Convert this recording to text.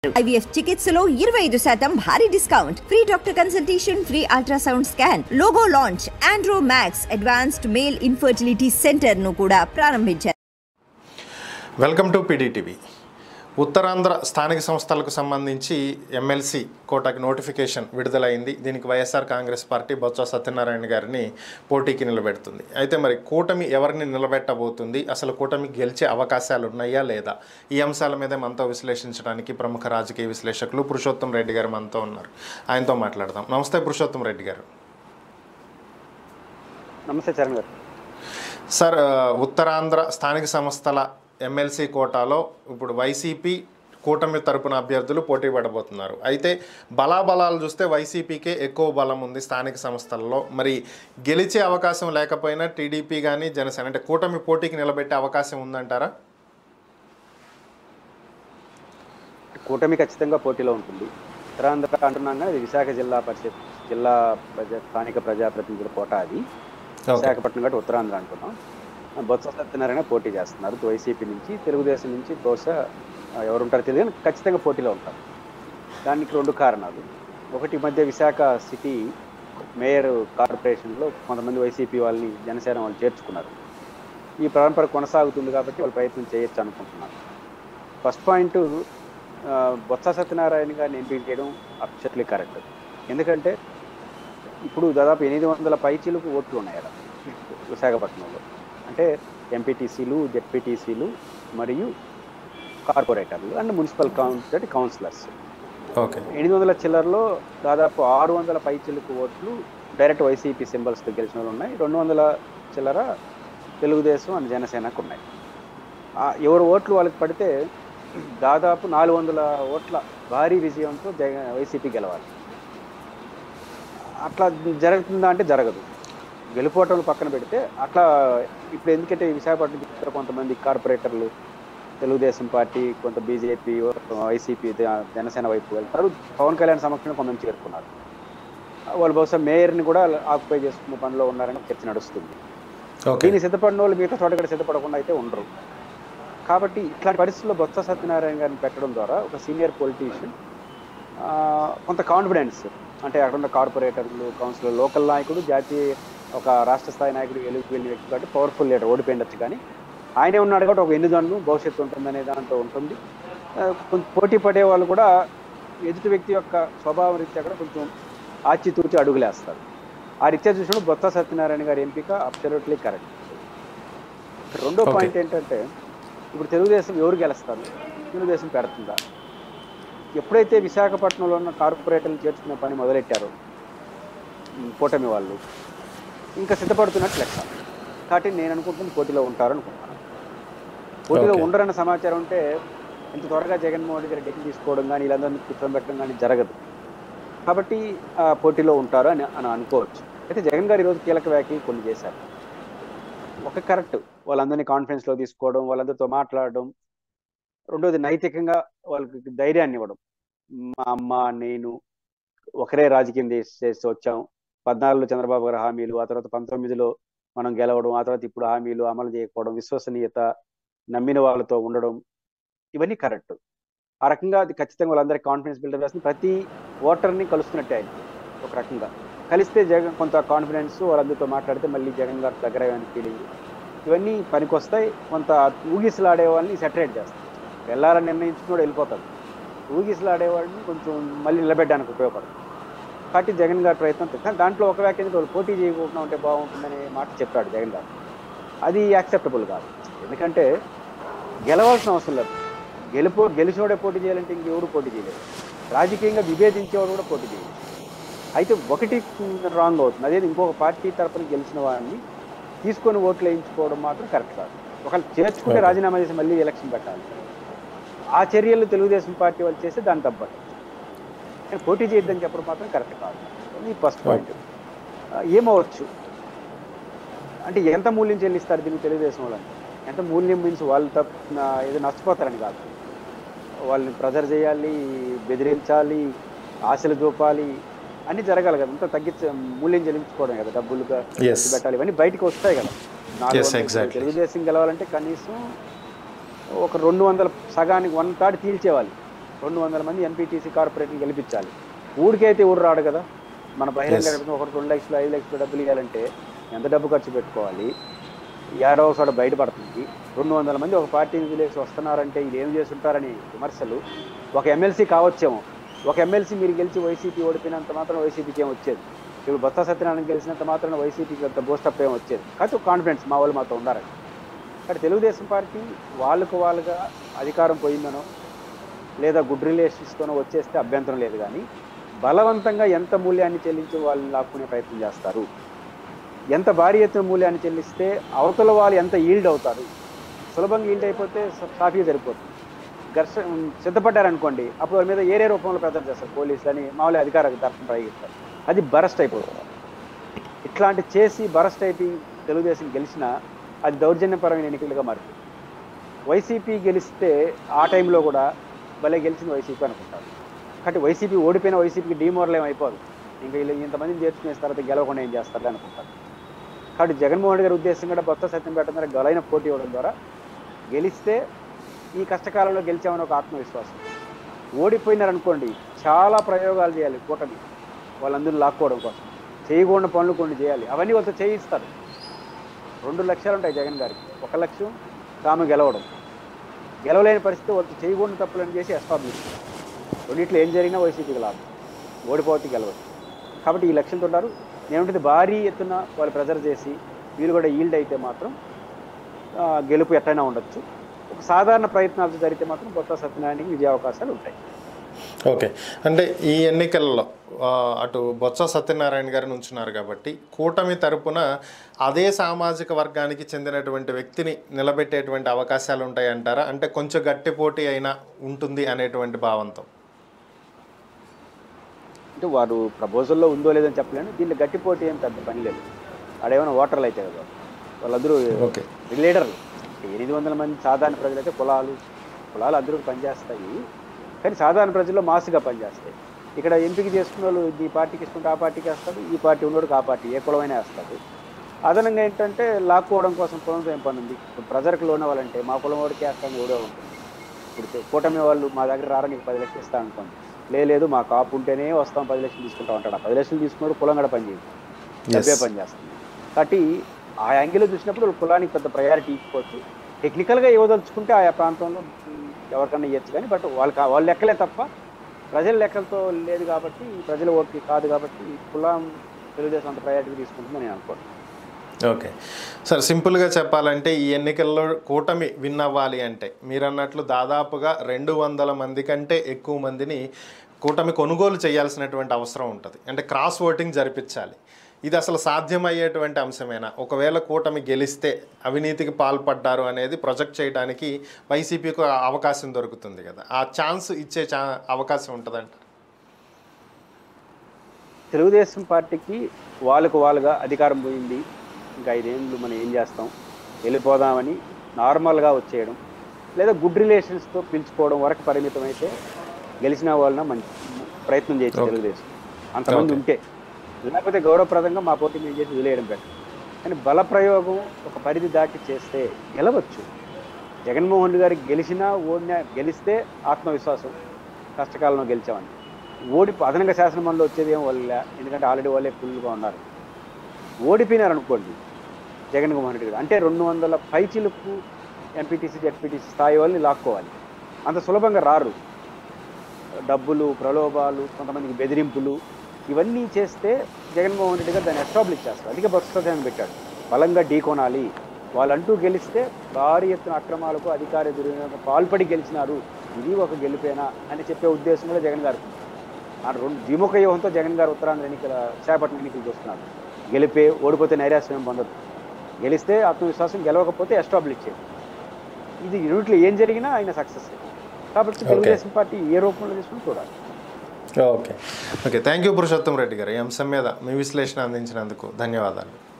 IVF చికిత్సలో 25% భారీ discount, free doctor consultation, free ultrasound scan, logo launch, Andro max advanced male infertility centre ను కూడా ప్రారంభించారు. Welcome to PDTV. Uttarandhra స్థానిక సంస్థలకు సంబంధించి ఎమ్మెల్సీ కోటాకి నోటిఫికేషన్ విడుదలైంది. దీనికి వైఎస్ఆర్ కాంగ్రెస్ పార్టీ బొత్స సత్యనారాయణ గారిని పోటీకి నిలబెడుతుంది. అయితే మరి కూటమి ఎవరిని నిలబెట్టబోతుంది, అసలు కూటమి గెలిచే అవకాశాలు ఉన్నాయా లేదా, ఈ అంశాల మీద మనతో విశ్లేషించడానికి ప్రముఖ రాజకీయ విశ్లేషకులు పురుషోత్తం రెడ్డి గారు మనతో ఉన్నారు. ఆయనతో మాట్లాడదాం. నమస్తే పురుషోత్తం రెడ్డి గారు. నమస్తే చరణ్ గారు. సార్, ఉత్తరాంధ్ర స్థానిక సంస్థల ఎమ్మెల్సీ కోటాలో ఇప్పుడు వైసీపీ కూటమి తరపున అభ్యర్థులు పోటీ పడబోతున్నారు. అయితే బలాబలాలు చూస్తే వైసీపీకే ఎక్కువ బలం ఉంది స్థానిక సంస్థల్లో. మరి గెలిచే అవకాశం లేకపోయినా టీడీపీ కానీ జనసేన అంటే కూటమి పోటీకి నిలబెట్టే అవకాశం ఉందంటారా? కూటమి ఖచ్చితంగా పోటీలో ఉంటుంది. ఉత్తరాంధ్ర అంటున్నాగా ఇది విశాఖ జిల్లా పరిషత్ స్థానిక ప్రజాప్రతినిధుల కోట. అది విశాఖపట్నం కాబట్టి ఉత్తరాంధ్ర అంటున్నాం. బొత్స సత్యనారాయణ పోటీ చేస్తున్నారు వైసీపీ నుంచి. తెలుగుదేశం నుంచి బహుశా ఎవరుంటారో తెలియదు కానీ ఖచ్చితంగా పోటీలో ఉంటారు. దానికి రెండు కారణాలు. ఒకటి, మధ్య విశాఖ సిటీ మేయర్ కార్పొరేషన్లో కొంతమంది వైసీపీ వాళ్ళని జనసేన వాళ్ళు చేర్చుకున్నారు. ఈ పరంపర కొనసాగుతుంది కాబట్టి వాళ్ళు ప్రయత్నం చేయొచ్చు అనుకుంటున్నారు. ఫస్ట్ పాయింట్, బొత్స సత్యనారాయణ గారిని ఎంపిక చేయడం అబ్సల్యూట్లీ కరెక్ట్. ఎందుకంటే ఇప్పుడు దాదాపు 800 పైచీలకు ఓట్లు ఉన్నాయి అక్కడ విశాఖపట్నంలో. అంటే ఎంపీటీసీలు, జెడ్పీటీసీలు మరియు కార్పొరేటర్లు అండ్ మున్సిపల్ కౌన్సిలర్స్. 800 చిల్లర్లో దాదాపు 600 పైచిలుకు ఓట్లు డైరెక్ట్ వైసీపీ సింబల్స్తో గెలిచిన వాళ్ళు ఉన్నాయి. 200 చిల్లర తెలుగుదేశం అండ్ జనసేనకు ఉన్నాయి. ఎవరు ఓట్లు వాళ్ళకి పడితే దాదాపు 400 ఓట్ల భారీ విజయంతో వైసీపీ గెలవాలి. అట్లా జరుగుతుందా అంటే జరగదు. గెలుపోవటం పక్కన పెడితే అట్లా ఇప్పుడు ఎందుకంటే విశాఖపట్నం కొంతమంది కార్పొరేటర్లు తెలుగుదేశం పార్టీ, కొంత బీజేపీ, వైసీపీ, జనసేన వైపు వెళ్తారు. పవన్ కళ్యాణ్ సమక్షంలో కొంతమంది చేరుకున్నారు. వాళ్ళు బహుశా మేయర్ని కూడా ఆక్యుపై చేసుకునే పనిలో ఉన్నారని చర్చ నడుస్తుంది. దీన్ని సిద్ధపడిన వాళ్ళు మిగతా చోట కూడా సిద్ధపడకుండా అయితే ఉండరు. కాబట్టి ఇట్లాంటి పరిస్థితుల్లో బొత్స సత్యనారాయణ గారిని పెట్టడం ద్వారా ఒక సీనియర్ పొలిటీషియన్ కొంత కాన్ఫిడెన్స్, అంటే అక్కడ ఉన్న కార్పొరేటర్లు, కౌన్సిలర్, లోకల్ నాయకుడు, జాతీయ ఒక రాష్ట్ర స్థాయి నాయకుడు వెళ్ళిన వ్యక్తి కాబట్టి పవర్ఫుల్ లీడర్, ఓడిపోయిండొచ్చు కానీ ఆయనే ఉన్నాడు కాబట్టి ఒక ఎన్నిదన్ను భవిష్యత్తు ఉంటుందనే దాంట్లో ఉంటుంది. పోటీ పడే వాళ్ళు కూడా ఎదుటి వ్యక్తి యొక్క స్వభావం రీత్యా కూడా కొంచెం ఆచితూచి అడుగులేస్తారు. ఆ రీత్యా చూసినప్పుడు బొత్స సత్యనారాయణ గారి ఎంపిక అబ్సల్యూట్లీ కరెక్ట్. రెండో పాయింట్ ఏంటంటే ఇప్పుడు తెలుగుదేశం ఎవరు గెలుస్తారు, తెలుగుదేశం పెడుతుందా? ఎప్పుడైతే విశాఖపట్నంలో ఉన్న కార్పొరేటర్లు చేర్చుకునే పని మొదలెట్టారో కూటమి వాళ్ళు ఇంకా సిద్ధపడుతున్నట్టు లెక్క. కాబట్టి నేను అనుకుంటుంది పోటీలో ఉంటారు అనుకుంటున్నాను. పోటీలో ఉండరన్న సమాచారం ఉంటే ఇంత త్వరగా జగన్మోహన్ రెడ్డి డెక్కి తీసుకోవడం కానీ వీళ్ళందరినీ కూర్చోబెట్టడం కానీ జరగదు. కాబట్టి పోటీలో ఉంటారు అని అనుకోవచ్చు. అయితే జగన్ గారు ఈరోజు కీలక వ్యాఖ్యలు కొన్ని చేశారు. ఒక కరెక్ట్, వాళ్ళందరినీ కాన్ఫిడెన్స్లో తీసుకోవడం, వాళ్ళందరితో మాట్లాడడం. రెండోది, నైతికంగా వాళ్ళకి ధైర్యాన్ని ఇవ్వడం. మా అమ్మ నేను ఒకరే రాజకీయం చేసి వచ్చాం. 14లో చంద్రబాబు గారు హామీలు, ఆ తర్వాత 19లో మనం గెలవడం, ఆ తర్వాత ఇప్పుడు హామీలు అమలు చేయకపోవడం, విశ్వసనీయత, నమ్మిన వాళ్ళతో ఉండడం, ఇవన్నీ కరెక్ట్. ఆ రకంగా అది ఖచ్చితంగా వాళ్ళందరికీ కాన్ఫిడెన్స్ బిల్డర్ చేస్తుంది. ప్రతి ఓటర్ని కలుస్తున్నట్టే ఆయన ఒక రకంగా కలిస్తే జగన్ కొంత కాన్ఫిడెన్స్, వాళ్ళందరితో మాట్లాడితే మళ్ళీ జగన్ గారు దగ్గర ఫీలింగ్, ఇవన్నీ పనికొస్తాయి. కొంత ఊగిసలాడే వాళ్ళని సెటరేట్ చేస్తాయి. వెళ్ళాలని నిర్ణయించుకుని వెళ్ళిపోతాడు. ఊగిసలాడేవాడిని కొంచెం మళ్ళీ నిలబెట్టడానికి ఉపయోగపడుతుంది. కాబట్టి జగన్ గారి ప్రయత్నం. కానీ దాంట్లో ఒక వ్యాఖ్య వాళ్ళు పోటీ చేయకుండా ఉంటే బాగుంటుందనే మాట చెప్పాడు జగన్ గారు. అది యాక్సెప్టబుల్ కాదు. ఎందుకంటే గెలవాల్సిన అవసరం లేదు. గెలిచినోడే పోటీ చేయాలంటే ఇంకెవరు పోటీ చేయలేదు. రాజకీయంగా విభేదించేవాడు కూడా పోటీ చేయలేదు. అయితే ఒకటి రాంగ్ అవుతుంది. అదే ఇంకొక పార్టీ తరఫున గెలిచిన వాడిని తీసుకొని ఓట్లు వేయించుకోవడం మాత్రం కరెక్ట్ కాదు. ఒకవేళ చేర్చుకుంటే రాజీనామా చేసి మళ్ళీ ఎలక్షన్ పెట్టాలి. ఆ చర్యలు తెలుగుదేశం పార్టీ వాళ్ళు చేస్తే దాన్ని తప్పదు. కానీ పోటీ చేయొద్దని చెప్పడం మాత్రం కరెక్ట్ కాదు. ఇది ఫస్ట్ పాయింట్. ఏమవచ్చు అంటే ఎంత మూల్యం చెల్లిస్తారు దీనికి తెలుగుదేశం వాళ్ళని? ఎంత మూల్యం మీన్స్ వాళ్ళు ఏదో నష్టపోతారని కాదు. వాళ్ళని ప్రెజర్ చేయాలి, బెదిరించాలి, ఆశలు చూపాలి, అన్నీ జరగాలి కదా. అంతా మూల్యం చెల్లించుకోవడం కదా, డబ్బులుగా పెట్టాలి, ఇవన్నీ బయటకు వస్తాయి కదా. తెలుగుదేశం గెలవాలంటే కనీసం ఒక 200 సగానికి 1/3 తీల్చేవాలి. 200 మంది ఎంపీటీసీ కార్పొరేటర్లు గెలిపించాలి. ఊరికైతే ఊరు రాడు కదా. మన బహిరంగ ఒకటి 2 లక్షలు 5 లక్షలు డబ్బులు ఇవ్వాలంటే ఎంత డబ్బు ఖర్చు పెట్టుకోవాలి, ఏడవ చోట బయటపడుతుంది. 200 మంది ఒక పార్టీని వదిలేసి వస్తున్నారంటే ఇది ఏం చేస్తుంటారని విమర్శలు. ఒక ఎమ్మెల్సీ కావచ్చేమో, ఒక ఎమ్మెల్సీ మీరు గెలిచి వైసీపీ ఓడిపోయినంత మాత్రం వైసీపీకి ఏం వచ్చేది, ఇప్పుడు బొత్స సత్యనారాయణ గెలిచినంత మాత్రం వైసీపీకి అంత బూస్టప్ ఏం వచ్చేది కాదు. కాన్ఫిడెన్స్ మా వాళ్ళు మాతో ఉండాలని. కాబట్టి తెలుగుదేశం పార్టీ వాళ్ళుగా అధికారం పోయిందనో లేదా గుడ్ రిలేషన్స్తోనో వచ్చేస్తే అభ్యంతరం లేదు, కానీ బలవంతంగా ఎంత మూల్యాన్ని చెల్లించి వాళ్ళని లాక్కునే ప్రయత్నం చేస్తారు, ఎంత భారీ ఎత్తున మూల్యాన్ని చెల్లిస్తే అవతల వాళ్ళు ఎంత ఈల్డ్ అవుతారు. సులభంగా ఈల్డ్ అయిపోతే సాఫీగా సరిపోతుంది. సిద్ధపడ్డారనుకోండి, అప్పుడు వాళ్ళ మీద ఏరే రూపంలో ప్రచారం చేస్తారు పోలీసులని, మామూలు అధికార దర్శనం ప్రయోగిస్తారు. అది బరస్ట్ అయిపోతుంది. ఇట్లాంటి చేసి బరస్ట్ అయిపోయి తెలుగుదేశం గెలిచినా అది దౌర్జన్యపరమైన ఎన్నికలుగా మారుతుంది. వైసీపీ గెలిస్తే ఆ టైంలో కూడా భలే గెలిచింది వైసీపీ అనుకుంటారు. కాబట్టి వైసీపీ ఓడిపోయిన వైసీపీకి డీమోరల్ ఏమైపోదు, ఇంకా వీళ్ళు ఇంతమందిని చేర్చుకునే తర్వాత గెలవకుండా ఏం చేస్తారు అనుకుంటారు. కాబట్టి జగన్మోహన్ రెడ్డి గారి ఉద్దేశం కూడా బొత్స సత్యనారాయణ ద్వారా గలైన పోటీ ఇవ్వడం ద్వారా గెలిస్తే ఈ కష్టకాలంలో గెలిచామని ఒక ఆత్మవిశ్వాసం. ఓడిపోయినారనుకోండి చాలా ప్రయోగాలు చేయాలి కూటమి వాళ్ళందరూ లాక్కోవడం కోసం, చేయకూడని పనులు కొన్ని చేయాలి. అవన్నీ వాళ్ళతో చేయిస్తారు. 2 లక్ష్యాలు ఉంటాయి జగన్ గారికి. 1 లక్ష్యం తాము గెలవడం, గెలవలేని పరిస్థితి వాళ్ళతో చేయకూడని తప్పులను చేసి ఎస్టాబ్లిష్. రెండింటిలో ఏం జరిగినా వైసీపీకి లాభం, ఓడిపోతే గెలవదు. కాబట్టి ఈ లక్ష్యంతో ఉంటారు. ఏమిటంటే భారీ ఎత్తున వాళ్ళు ప్రెజర్ చేసి వీళ్ళు కూడా ఈల్డ్ అయితే మాత్రం గెలుపు ఎట్లయినా ఉండొచ్చు. ఒక సాధారణ ప్రయత్నాలు జరిగితే మాత్రం బొత్స సత్యనారాయణకి విజయ అవకాశాలు ఉంటాయి. ఓకే, అంటే ఈ ఎన్నికల్లో అటు బొత్స సత్యనారాయణ గారిని ఉంచున్నారు కాబట్టి కూటమి తరపున అదే సామాజిక వర్గానికి చెందినటువంటి వ్యక్తిని నిలబెట్టేటువంటి అవకాశాలు ఉంటాయంటారా? అంటే కొంచెం గట్టి పోటీ అయినా ఉంటుంది అనేటువంటి భావంతో. అంటే వారు ప్రపోజల్లో ఉందో లేదని చెప్పలేను. దీంట్లో గట్టి పోటీ ఏం పెద్ద పని లేదు. ఆడేమైనా ఓటర్లు అయితే కదా, వాళ్ళందరూ లీడర్లు. 800 మంది సాధారణ ప్రజలైతే కులాలు అందరూ పనిచేస్తాయి, కానీ సాధారణ ప్రజల్లో మాసుగా పనిచేస్తాయి. ఇక్కడ ఎంపిక చేసుకున్న వాళ్ళు ఈ పార్టీకి ఇస్తుంటే ఆ పార్టీకి వేస్తాడు, ఈ పార్టీ ఉన్నోడికి ఆ పార్టీ ఏ కులమైనా వేస్తాడు. అదనంగా ఏంటంటే లాక్కోవడం కోసం కులంతో ఏం పని ఉంది. ఇప్పుడు ప్రజలకు లోన్ అవ్వాలంటే మా కులం వాడికి వేస్తాను కూడా ఉంటుంది. ఇప్పుడు కూటమి వాళ్ళు మా దగ్గర రారా నీకు 10 లక్షలు ఇస్తా అనుకోండి, లేదు మా కాపు ఉంటేనే వస్తాం 10 లక్షలు తీసుకుంటాం అంటాడు. ఆ 10 లక్షలు తీసుకున్నాడు కులం కూడా పని చేయదు, డబ్బే పని చేస్తుంది. కాబట్టి ఆ యాంగిల్లో చూసినప్పుడు కులానికి పెద్ద ప్రయారిటీ ఇవ్వచ్చు. టెక్నికల్గా ఇవ్వదలుచుకుంటే ఆయా ప్రాంతంలో ఎవరికన్నా ఇవ్వచ్చు, కానీ బట్ వాళ్ళ లెక్కలే తప్ప ప్రజల లెక్కలతో లేదు కాబట్టి, ప్రజల ఓటుకి కాదు కాబట్టి కులం తెలుగుదేశం అంత ప్రయారిటీ తీసుకుంటుందని నేను అనుకోను. ఓకే సార్, సింపుల్గా చెప్పాలంటే ఈ ఎన్నికల్లో కూటమి విన్ అవ్వాలి అంటే మీరు అన్నట్లు దాదాపుగా 200 మంది కంటే ఎక్కువ మందిని కూటమి కొనుగోలు చేయాల్సినటువంటి అవసరం ఉంటుంది. అంటే క్రాస్ ఓటింగ్ జరిపించాలి. ఇది అసలు సాధ్యమయ్యేటువంటి అంశమేనా? ఒకవేళ కూటమి గెలిస్తే అవినీతికి పాల్పడ్డారు అనేది ప్రొజెక్ట్ చేయడానికి వైసీపీకి అవకాశం దొరుకుతుంది కదా, ఆ ఛాన్స్ ఇచ్చే అవకాశం ఉంటుందంట. తెలుగుదేశం పార్టీకి వాళ్ళుగా అధికారం పోయింది, ఇంకా 5 ఏళ్ళు మనం ఏం చేస్తాం, వెళ్ళిపోదామని నార్మల్గా వచ్చేయడం లేదా గుడ్ రిలేషన్స్తో పిలుచుకోవడం వరకు పరిమితం అయితే గెలిచిన వాళ్ళని మంచి ప్రయత్నం చేయొచ్చు తెలుగుదేశం అంతమంది ఉంటే. లేకపోతే గౌరవప్రదంగా మా పోటీ మేము చేసి వదిలేయడం బెటర్. కానీ బలప్రయోగం ఒక పరిధి దాటి చేస్తే గెలవచ్చు. జగన్మోహన్ రెడ్డి గారికి గెలిస్తే ఆత్మవిశ్వాసం, కష్టకాలంలో గెలిచామని. అదనంగా శాసనమండలిలో వచ్చేది ఏం వాళ్ళ, ఎందుకంటే ఆల్రెడీ వాళ్ళే ఫుల్గా ఉన్నారు. ఓడిపోయినారనుకోండి జగన్మోహన్ రెడ్డి గారు అంటే 200 పైచిలకు ఎంపీటీసీ జెడ్పీటీసీ స్థాయి వాళ్ళని లాక్కోవాలి. అంత సులభంగా రారు. డబ్బులు, ప్రలోభాలు, కొంతమందికి బెదిరింపులు ఇవన్నీ చేస్తే జగన్మోహన్ రెడ్డి గారు దాన్ని ఎస్టాబ్లిష్ చేస్తారు. అందుకే బొత్స పెట్టాడు, బలంగా ఢీకొనాలి. వాళ్ళంటూ గెలిస్తే భారీ ఎత్తున అక్రమాలకు అధికార దుర్వినియోగం పాల్పడి గెలిచినారు, ఇది ఒక గెలిపేనా అని చెప్పే ఉద్దేశం కూడా జగన్ గారు. ఆ 2 ద్విముఖ వ్యూహంతో జగన్ గారు ఉత్తరాంధ్ర విశాఖపట్నం ఎన్నికలు చూస్తున్నారు. గెలిపే, ఓడిపోతే నైరాశ్యం పొందదు, గెలిస్తే ఆత్మవిశ్వాసం, గెలవకపోతే ఎస్టాబ్లిష్ చేయాలి. ఇది యూనిట్లో ఏం జరిగినా ఆయన సక్సెస్. కాబట్టి తెలుగుదేశం పార్టీ ఏ రూపంలో తీసుకుని చూడాలి. Okay thank you Purushottam Reddy గారు. ఈ అంశం మీద మీ విశ్లేషణ అందించినందుకు ధన్యవాదాలు.